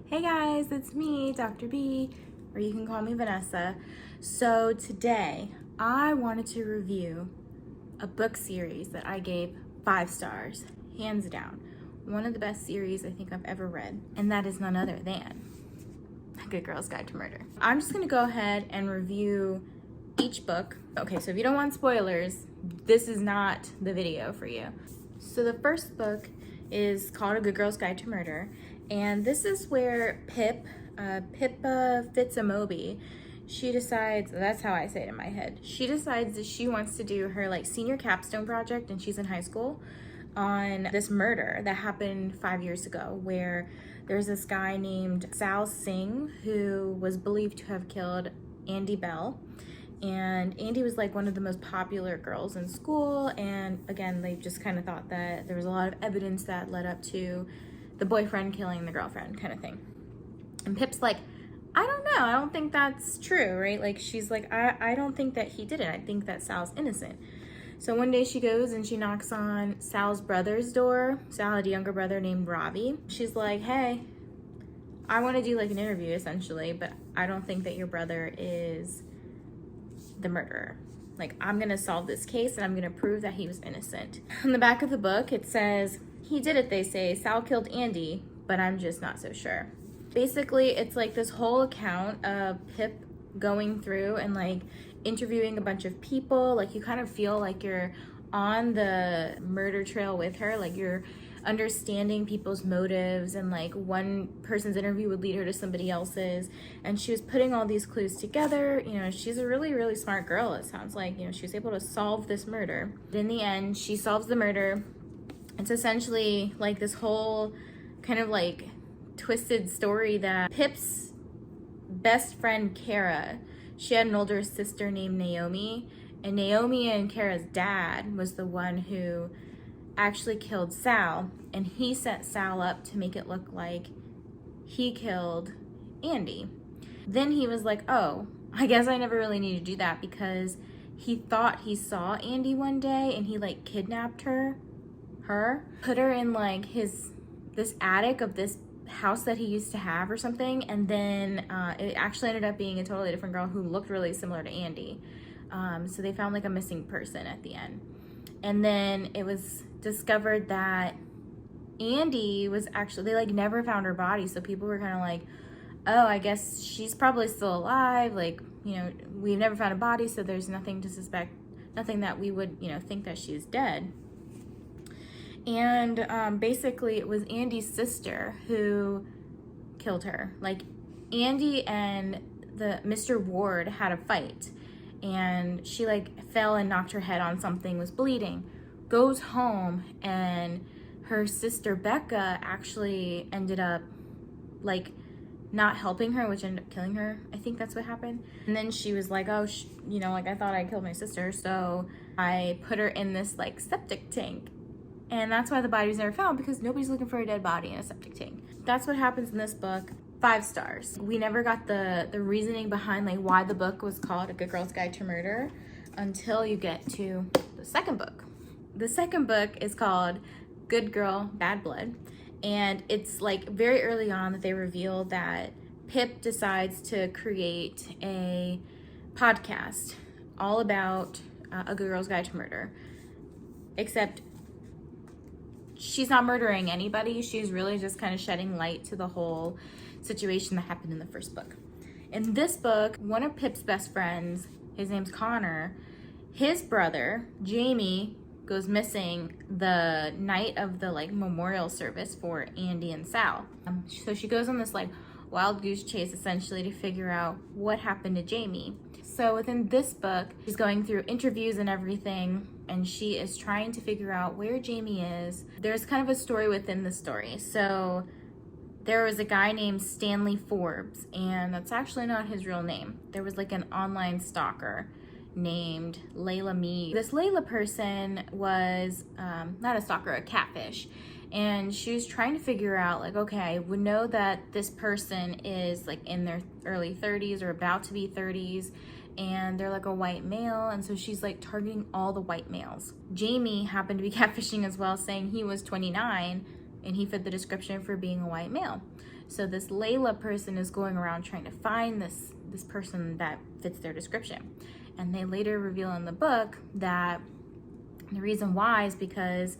Hey guys, it's me, Dr. B, or you can call me Vanessa. So today, I wanted to review a book series that I gave 5 stars, hands down. One of the best series I think I've ever read, and that is none other than A Good Girl's Guide to Murder. I'm just gonna go ahead and review each book. Okay, so if you don't want spoilers, this is not the video for you. So the first book is called A Good Girl's Guide to Murder, and this is where Pippa Fitzamobi, she decides, that's how I say it in my head, she decides that she wants to do her like senior capstone project, and she's in high school, on this murder that happened 5 years ago, where there's this guy named Sal Singh who was believed to have killed Andy Bell. And Andy was like one of the most popular girls in school, and again, they just kind of thought that there was a lot of evidence that led up to the boyfriend killing the girlfriend kind of thing. And Pip's like, I don't know, I don't think that's true, right? Like, she's like, I don't think that he did it. I think that Sal's innocent. So one day she goes and she knocks on Sal's brother's door. Sal had a younger brother named Robbie. She's like, hey, I want to do like an interview essentially, but I don't think that your brother is the murderer. Like, I'm gonna solve this case and I'm gonna prove that he was innocent. On the back of the book, it says, he did it, they say. Sal killed Andy, but I'm just not so sure. Basically, it's like this whole account of Pip going through and like interviewing a bunch of people. Like, you kind of feel like you're on the murder trail with her. Like, you're understanding people's motives, and like one person's interview would lead her to somebody else's, and she was putting all these clues together. You know, she's a really, really smart girl, it sounds like. You know, she was able to solve this murder. In the end, she solves the murder. It's essentially like this whole kind of like twisted story that Pip's best friend, Kara, she had an older sister named Naomi, and Naomi and Kara's dad was the one who actually killed Sal, and he set Sal up to make it look like he killed Andy. Then he was like, oh, I guess I never really need to do that, because he thought he saw Andy one day and he like kidnapped her, put her in like this attic of this house that he used to have or something, and then it actually ended up being a totally different girl who looked really similar to Andy. So they found like a missing person at the end. And then it was discovered that Andy was actually, they like never found her body, so people were kind of like, oh, I guess she's probably still alive. Like, you know, we've never found a body, so there's nothing to suspect, nothing that we would, you know, think that she's dead. And basically it was Andy's sister who killed her. Like, Andy and the Mr. Ward had a fight, and she like fell and knocked her head on something, was bleeding, goes home, and her sister Becca actually ended up like not helping her, which ended up killing her. I think that's what happened. And then she was like, oh, you know, like, I thought I killed my sister, so I put her in this like septic tank. And that's why the body was never found, because nobody's looking for a dead body in a septic tank. That's what happens in this book. 5 stars. We never got the reasoning behind like why the book was called A Good Girl's Guide to Murder until you get to the second book. The second book is called Good Girl, Bad Blood. And it's like very early on that they reveal that Pip decides to create a podcast all about A Good Girl's Guide to Murder. Except she's not murdering anybody. She's really just kind of shedding light to the whole situation that happened in the first book. In this book, one of Pip's best friends, his name's Connor, his brother, Jamie, goes missing the night of the like memorial service for Andy and Sal. So she goes on this like wild goose chase essentially to figure out what happened to Jamie. So within this book, she's going through interviews and everything, and she is trying to figure out where Jamie is. There's kind of a story within the story. So there was a guy named Stanley Forbes, and that's actually not his real name. There was like an online stalker named Layla Mead. This Layla person was not a stalker, a catfish. And she was trying to figure out like, okay, we know that this person is like in their early 30s or about to be 30s, and they're like a white male, and so she's like targeting all the white males. Jamie happened to be catfishing as well, saying he was 29 and he fit the description for being a white male. So this Layla person is going around trying to find this person that fits their description. And they later reveal in the book that the reason why is because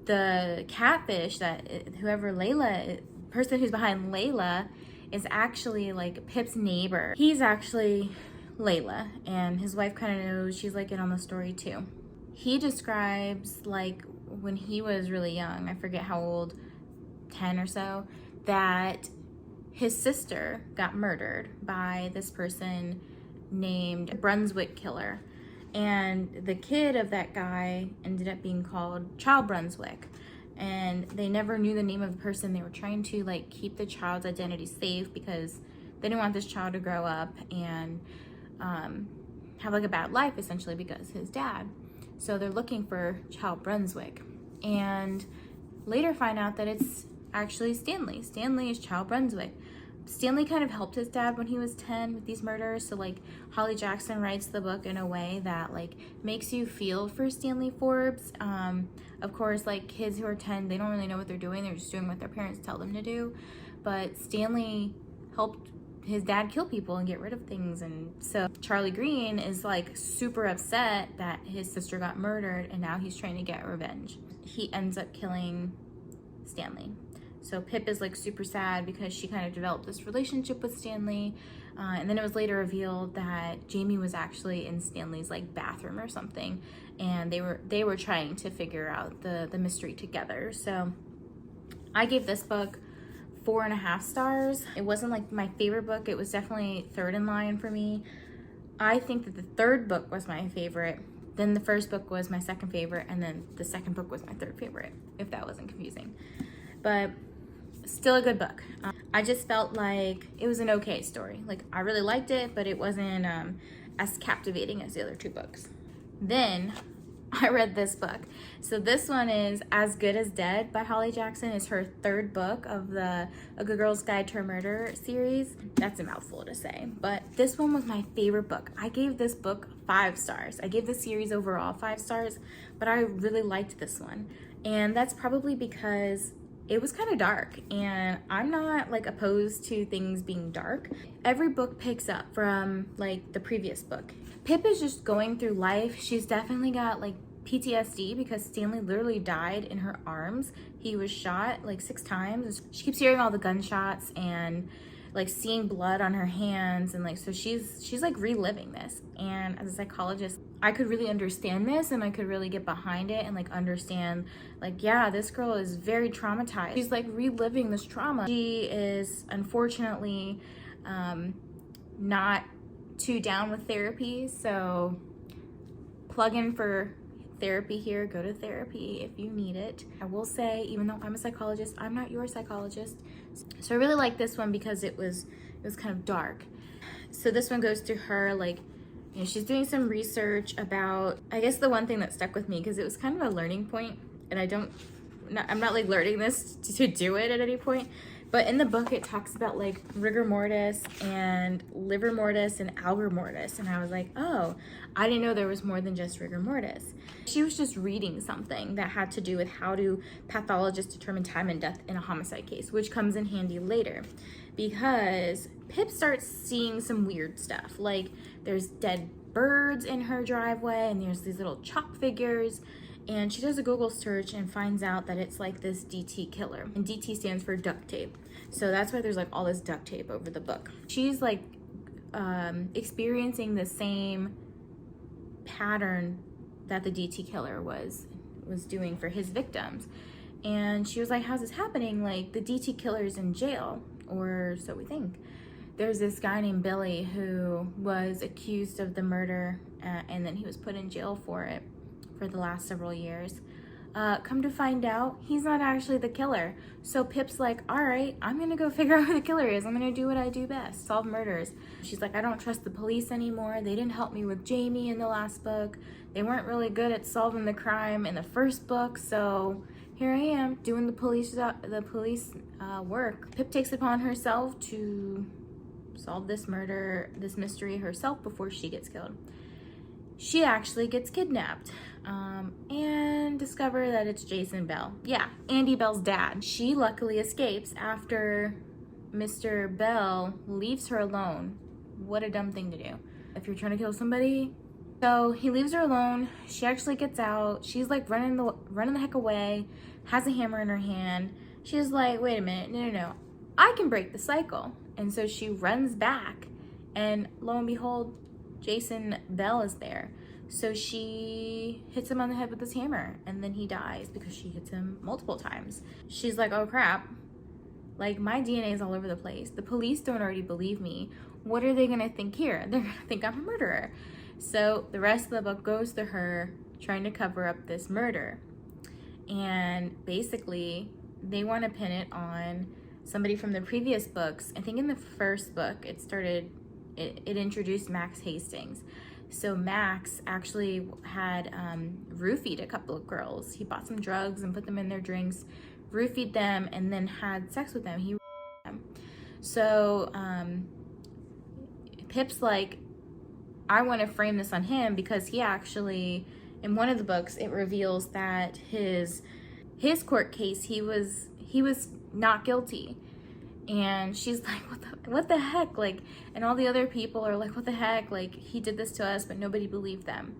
the catfish, that whoever Layla, person who's behind Layla, is actually like Pip's neighbor. He's actually Layla, and his wife kind of knows, she's like in on the story too. He describes like when he was really young, I forget how old, 10 or so, that his sister got murdered by this person named Brunswick Killer. And the kid of that guy ended up being called Child Brunswick. And they never knew the name of the person. They were trying to like keep the child's identity safe because they didn't want this child to grow up and have like a bad life, essentially, because his dad. So they're looking for Child Brunswick, and later find out that it's actually Stanley. Stanley is Child Brunswick. Stanley kind of helped his dad when he was 10 with these murders. So like Holly Jackson writes the book in a way that like makes you feel for Stanley Forbes. Of course, like kids who are 10, they don't really know what they're doing. They're just doing what their parents tell them to do. But Stanley helped his dad kill people and get rid of things. And so Charlie Green is like super upset that his sister got murdered, and now he's trying to get revenge. He ends up killing Stanley. So Pip is like super sad because she kind of developed this relationship with Stanley. And then it was later revealed that Jamie was actually in Stanley's like bathroom or something. And they were trying to figure out the mystery together. So I gave this book 4.5 stars. It wasn't like my favorite book. It was definitely third in line for me. I think that the third book was my favorite. Then the first book was my second favorite. And then the second book was my third favorite, if that wasn't confusing. But still a good book. I just felt like it was an okay story. Like I really liked it, but it wasn't as captivating as the other two books. Then I read this book. So this one is As Good as Dead by Holly Jackson. It's her third book of the A Good Girl's Guide to Murder series. That's a mouthful to say, but this one was my favorite book. I gave this book 5 stars. I gave the series overall 5 stars, but I really liked this one. And that's probably because it was kind of dark, and I'm not like opposed to things being dark. Every book picks up from like the previous book. Pip is just going through life. She's definitely got like PTSD because Stanley literally died in her arms. He was shot like 6 times. She keeps hearing all the gunshots and like seeing blood on her hands, and like so she's like reliving this. And as a psychologist, I could really understand this, and I could really get behind it and like understand like, yeah, this girl is very traumatized. She's like reliving this trauma. She is unfortunately not too down with therapy, so plug in for therapy here. Go to therapy if you need it. I will say, even though I'm a psychologist, I'm not your psychologist. So I really like this one because it was kind of dark. So this one goes through her, like, you know, she's doing some research about, I guess the one thing that stuck with me, because it was kind of a learning point, and I'm not like learning this to do it at any point, but in the book it talks about like rigor mortis and liver mortis and algor mortis, and I was like, oh, I didn't know there was more than just rigor mortis. She was just reading something that had to do with how do pathologists determine time and death in a homicide case, which comes in handy later because Pip starts seeing some weird stuff. Like there's dead birds in her driveway, and there's these little chalk figures. And she does a Google search and finds out that it's like this DT killer. And DT stands for duct tape. So that's why there's like all this duct tape over the book. She's like experiencing the same pattern that the DT killer was doing for his victims. And she was like, how's this happening? Like the DT killer's in jail, or so we think. There's this guy named Billy who was accused of the murder and then he was put in jail for it for the last several years. Come to find out, he's not actually the killer. So Pip's like, all right, I'm gonna go figure out who the killer is. I'm gonna do what I do best, solve murders. She's like, I don't trust the police anymore. They didn't help me with Jamie in the last book. They weren't really good at solving the crime in the first book. So here I am doing the police work. Pip takes it upon herself to solve this mystery herself before she gets killed. She actually gets kidnapped and discover that it's Jason Bell. Yeah, Andy Bell's dad. She luckily escapes after Mr. Bell leaves her alone. What a dumb thing to do if you're trying to kill somebody. So he leaves her alone. She actually gets out. She's like running the heck away, has a hammer in her hand. She's like, wait a minute, no, I can break the cycle. And so she runs back, and lo and behold, Jason Bell is there. So she hits him on the head with this hammer, and then he dies because she hits him multiple times. She's like, oh crap, like my DNA is all over the place. The police don't already believe me. What are they gonna think here? They're gonna think I'm a murderer. So the rest of the book goes to her trying to cover up this murder. And basically, they want to pin it on somebody from the previous books. I think in the first book, it introduced Max Hastings. So Max actually had roofied a couple of girls. He bought some drugs and put them in their drinks, roofied them, and then had sex with them. So Pip's like, I want to frame this on him because he actually, in one of the books, it reveals that his court case, he was not guilty. And she's like, what the heck? Like, and all the other people are like, what the heck? Like, he did this to us, but nobody believed them.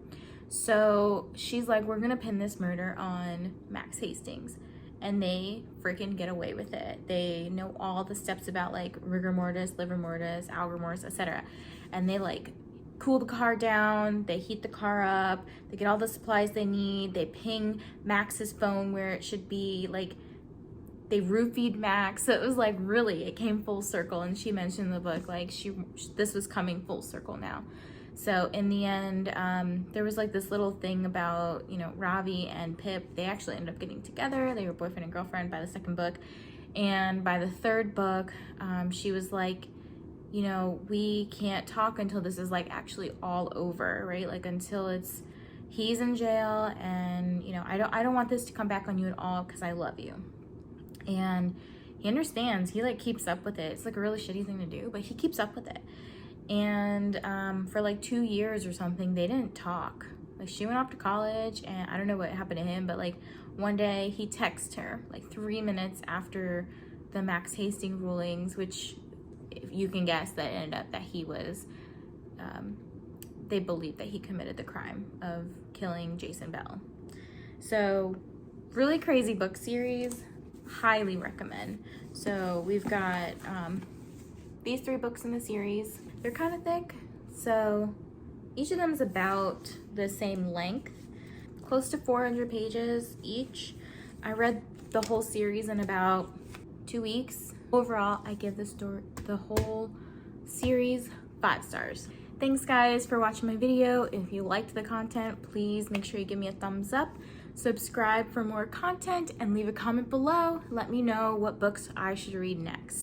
So she's like, we're gonna pin this murder on Max Hastings. And they freaking get away with it. They know all the steps about like rigor mortis, liver mortis, algor mortis, etc. And they like cool the car down, they heat the car up, they get all the supplies they need, they ping Max's phone where it should be, like they roofied Max. So it was like, really, it came full circle. And she mentioned in the book, like this was coming full circle now. So in the end, there was like this little thing about, you know, Ravi and Pip. They actually ended up getting together. They were boyfriend and girlfriend by the second book. And by the third book, she was like, you know, we can't talk until this is like actually all over, right? Like until he's in jail, and you know, I don't want this to come back on you at all because I love you. And he understands. He like keeps up with it. It's like a really shitty thing to do, but he keeps up with it. And for like 2 years or something, they didn't talk. Like she went off to college, and I don't know what happened to him, but like one day he texted her like 3 minutes after the Max Hastings rulings, which you can guess that ended up that he was, they believe that he committed the crime of killing Jason Bell. So really crazy book series, highly recommend. So we've got these 3 books in the series. They're kind of thick, so each of them is about the same length, close to 400 pages each. I read the whole series in about 2 weeks. Overall, I give the whole series 5 stars. Thanks guys for watching my video. If you liked the content, please make sure you give me a thumbs up, subscribe for more content, and leave a comment below. Let me know what books I should read next.